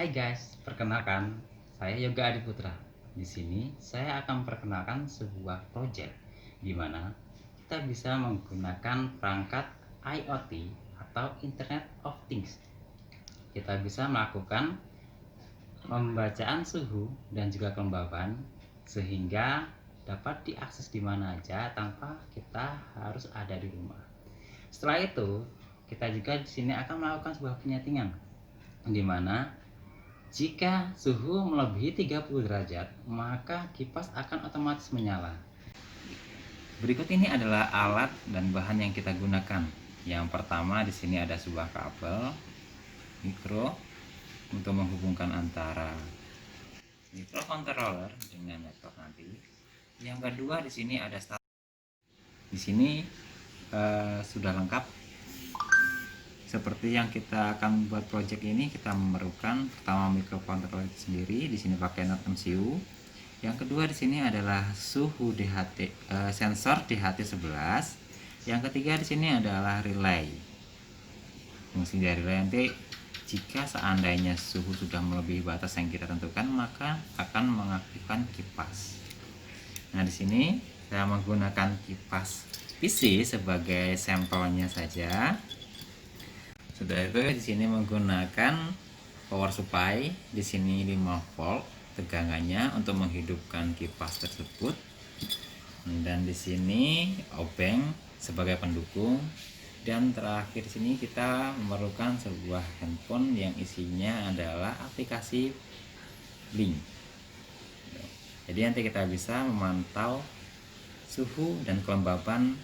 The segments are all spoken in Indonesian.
Hai guys, perkenalkan saya Yoga Adiputra. Di sini saya akan memperkenalkan sebuah project di mana kita bisa menggunakan perangkat IoT atau Internet of Things. Kita bisa melakukan pembacaan suhu dan juga kelembaban sehingga dapat diakses di mana aja tanpa kita harus ada di rumah. Setelah itu, kita juga di sini akan melakukan sebuah penyetingan di mana jika suhu melebihi 30 derajat, maka kipas akan otomatis menyala. Berikut ini adalah alat dan bahan yang kita gunakan. Yang pertama di sini ada sebuah kabel mikro untuk menghubungkan antara microcontroller dengan laptop nanti. Yang kedua di sini ada starter. Di sini sudah lengkap. Seperti yang kita akan buat project ini, kita memerlukan pertama microcontroller sendiri, di sini pakai Node MCU. Yang kedua di sini adalah suhu DHT, sensor DHT11. Yang ketiga di sini adalah relay. Fungsi dari relay nanti jika seandainya suhu sudah melebihi batas yang kita tentukan, maka akan mengaktifkan kipas. Nah, di sini saya menggunakan kipas PC sebagai sampelnya saja. Sudah itu di sini menggunakan power supply, di sini 5 volt tegangannya untuk menghidupkan kipas tersebut. Dan di sini obeng sebagai pendukung. Dan terakhir di sini kita memerlukan sebuah handphone yang isinya adalah aplikasi Link. Jadi nanti kita bisa memantau suhu dan kelembaban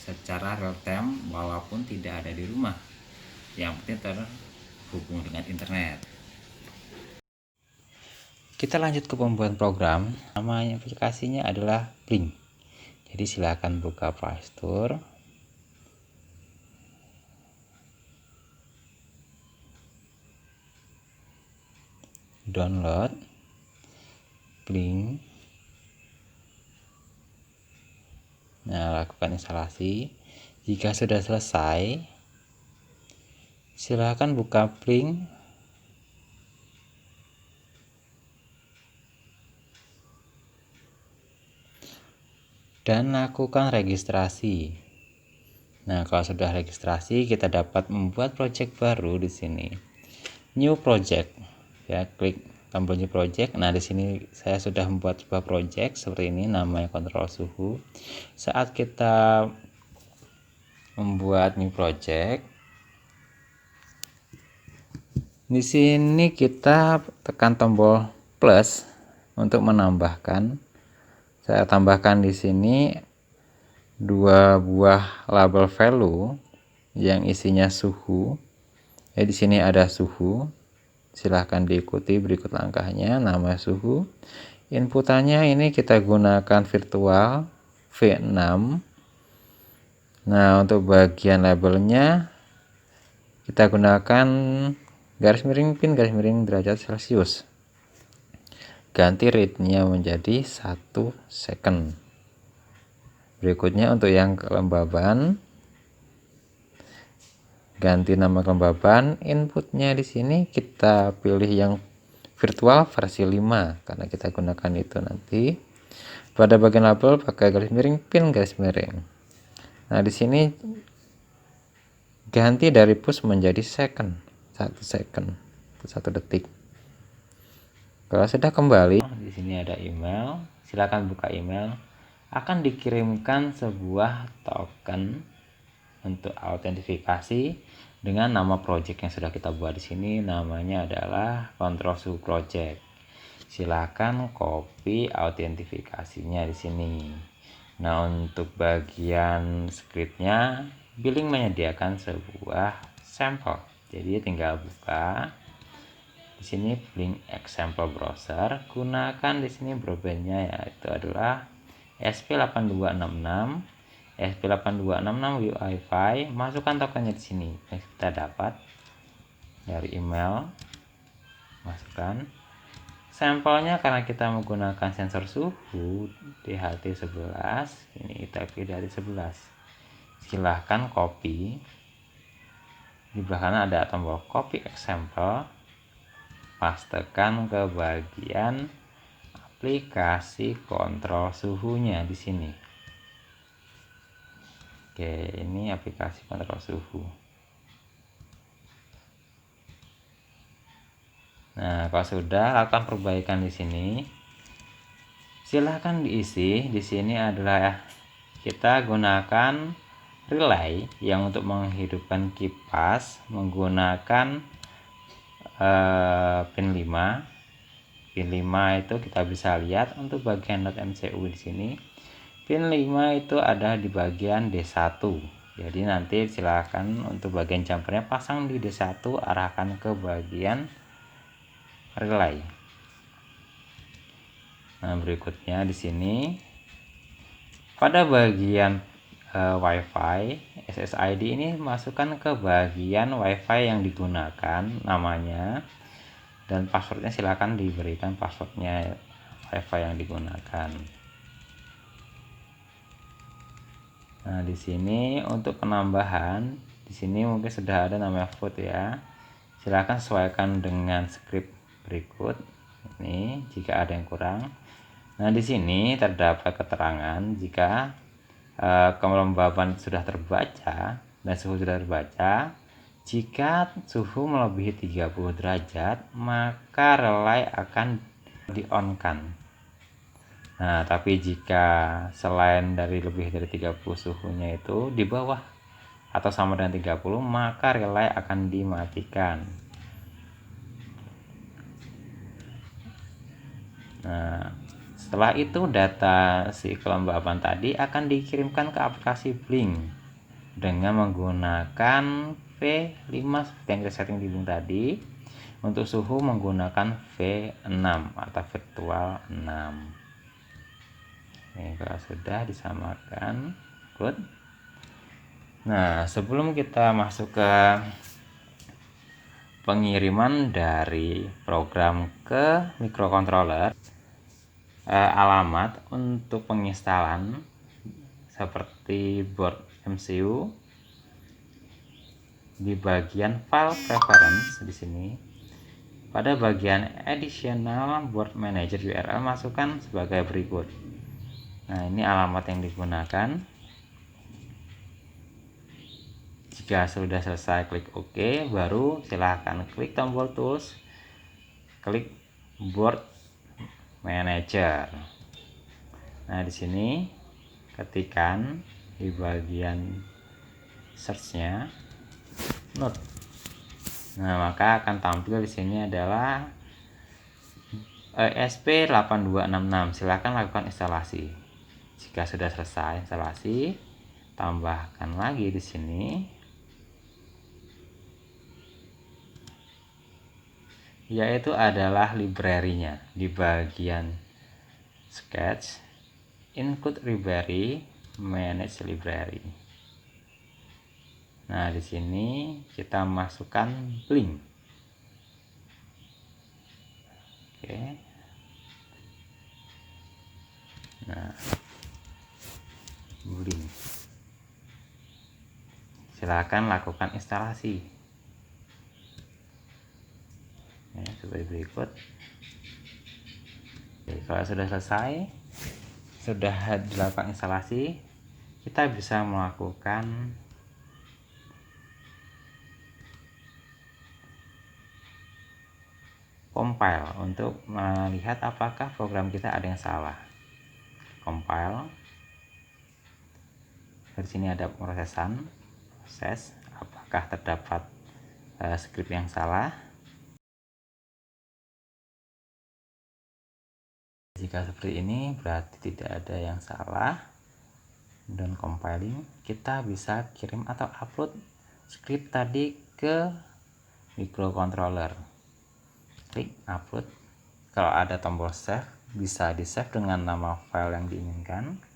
secara real time walaupun tidak ada di rumah. Yang penting terhubung dengan internet. Kita lanjut ke pembuatan program. Nama aplikasinya adalah Blink. Jadi silakan buka Play Store. Download Blink. Nah, lakukan instalasi. Jika sudah selesai, silakan buka Blink. Dan lakukan registrasi. Nah, kalau sudah registrasi, kita dapat membuat project baru di sini. New project. Ya, klik tombol new project. Nah, di sini saya sudah membuat sebuah project seperti ini, namanya kontrol suhu. Saat kita membuat new project, di sini kita tekan tombol plus untuk menambahkan. Saya tambahkan di sini 2 buah label value yang isinya suhu. Di sini ada suhu. Silahkan diikuti berikut langkahnya. Nama suhu. Inputannya ini kita gunakan virtual V6. Nah, untuk bagian labelnya kita gunakan garis miring pin garis miring derajat Celcius. Ganti rate-nya menjadi 1 second. Berikutnya untuk yang kelembaban, ganti nama kelembaban. Inputnya di sini kita pilih yang virtual versi 5 karena kita gunakan itu nanti. Pada bagian label pakai garis miring pin garis miring. Nah, di sini ganti dari push menjadi second, 1 second, 1 detik. Kalau sudah kembali, di sini ada email. Silakan buka email. Akan dikirimkan sebuah token untuk autentifikasi dengan nama project yang sudah kita buat di sini. Namanya adalah Control Suhu Project. Silakan copy autentifikasinya di sini. Nah, untuk bagian scriptnya, Billing menyediakan sebuah sampel. Jadi tinggal buka. Di sini Blink Example Browser, gunakan di sini broadbandnya yaitu adalah SP8266. SP8266 Wi-Fi, masukkan tokennya di sini. Kita dapat dari email, masukkan sampelnya karena kita menggunakan sensor suhu DHT11. Ini kita pilih dari 11. Silahkan copy. Di belakang ada tombol copy example. pastekan ke bagian aplikasi kontrol suhunya di sini. Oke, ini aplikasi kontrol suhu. Nah, kalau sudah, lakukan perbaikan di sini. Silahkan diisi. Di sini adalah kita gunakan relay yang untuk menghidupkan kipas menggunakan pin 5. Pin 5 itu kita bisa lihat untuk bagian .mcu di sini. Pin 5 itu ada di bagian D1. Jadi nanti silakan untuk bagian jumpernya pasang di D1, arahkan ke bagian relay. Nah, berikutnya di sini pada bagian WiFi SSID ini masukkan ke bagian WiFi yang digunakan namanya. Dan passwordnya silakan diberikan passwordnya WiFi yang digunakan. Nah, di sini untuk penambahan, di sini mungkin sudah ada namanya food ya. Silakan sesuaikan dengan script berikut. Ini jika ada yang kurang. Nah, di sini terdapat keterangan jika kelembaban sudah terbaca dan suhu sudah terbaca. Jika suhu melebihi 30 derajat, maka relay akan di-on-kan. Nah, tapi jika selain dari lebih dari 30 suhunya itu di bawah atau sama dengan 30, maka relay akan dimatikan. Nah, setelah itu data si kelembaban tadi akan dikirimkan ke aplikasi Blink dengan menggunakan V5 seperti yang kita setting di Blink tadi. Untuk suhu menggunakan V6 atau virtual 6. Ini kalau sudah disamakan, good. Nah, sebelum kita masuk ke pengiriman dari program ke microcontroller, alamat untuk penginstalan seperti board MCU di bagian file preference di sini. Pada bagian additional board manager URL masukkan sebagai berikut. Nah, ini alamat yang digunakan. Jika sudah selesai, klik OK, baru silahkan klik tombol tools, klik board manager. Nah, di sini ketikkan di bagian search-nya node. Nah, maka akan tampil di sini adalah ESP8266. Silakan lakukan instalasi. Jika sudah selesai instalasi, tambahkan lagi di sini, yaitu adalah library-nya di bagian sketch, include library, manage library. Nah, di sini kita masukkan Blink. Oke. Nah, Blink. Silakan lakukan instalasi. Ya, seperti berikut. Oke, kalau sudah selesai, sudah dilakukan instalasi, kita bisa melakukan compile untuk melihat apakah program kita ada yang salah. Compile. Di sini ada proses apakah terdapat script yang salah. Jika seperti ini berarti tidak ada yang salah. Dan compiling, kita bisa kirim atau upload script tadi ke microcontroller. Klik upload. Kalau ada tombol save, bisa di save dengan nama file yang diinginkan.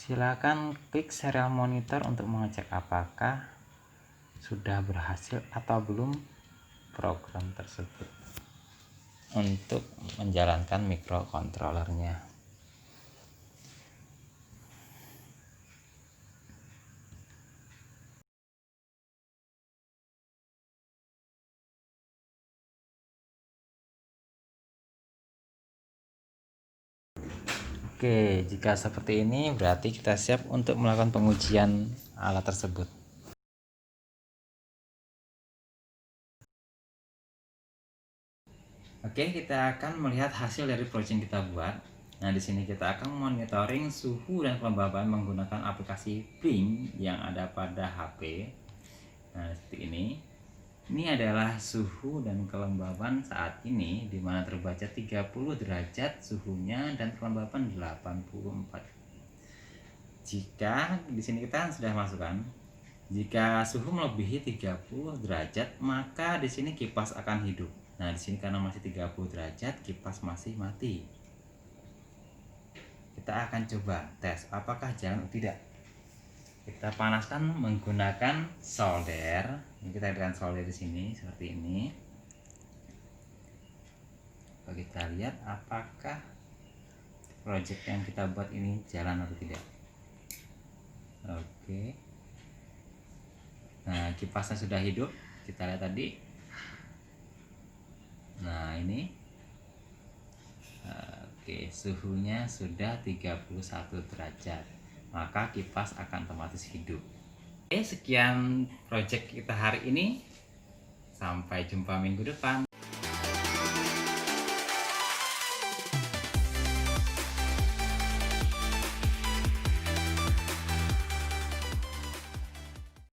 Silakan klik serial monitor untuk mengecek apakah sudah berhasil atau belum program tersebut untuk menjalankan microcontrollernya. Oke, jika seperti ini berarti kita siap untuk melakukan pengujian alat tersebut. Oke, kita akan melihat hasil dari project yang kita buat. Nah, di sini kita akan monitoring suhu dan kelembaban menggunakan aplikasi Blink yang ada pada HP. Nah, seperti ini. Ini adalah suhu dan kelembaban saat ini, di mana terbaca 30 derajat suhunya dan kelembaban 84. Jika di sini kita sudah masukkan, jika suhu melebihi 30 derajat, maka di sini kipas akan hidup. Nah, di sini karena masih 30 derajat, kipas masih mati. Kita akan coba tes apakah jalan atau tidak. Kita panaskan menggunakan solder. Kita akan solder di sini seperti ini. Kita lihat apakah project yang kita buat ini jalan atau tidak. Oke. Nah, kipasnya sudah hidup. Kita lihat tadi. Nah, ini. Oke, suhunya sudah 31 derajat. Maka kipas akan otomatis hidup. Oke, sekian project kita hari ini. Sampai jumpa minggu depan.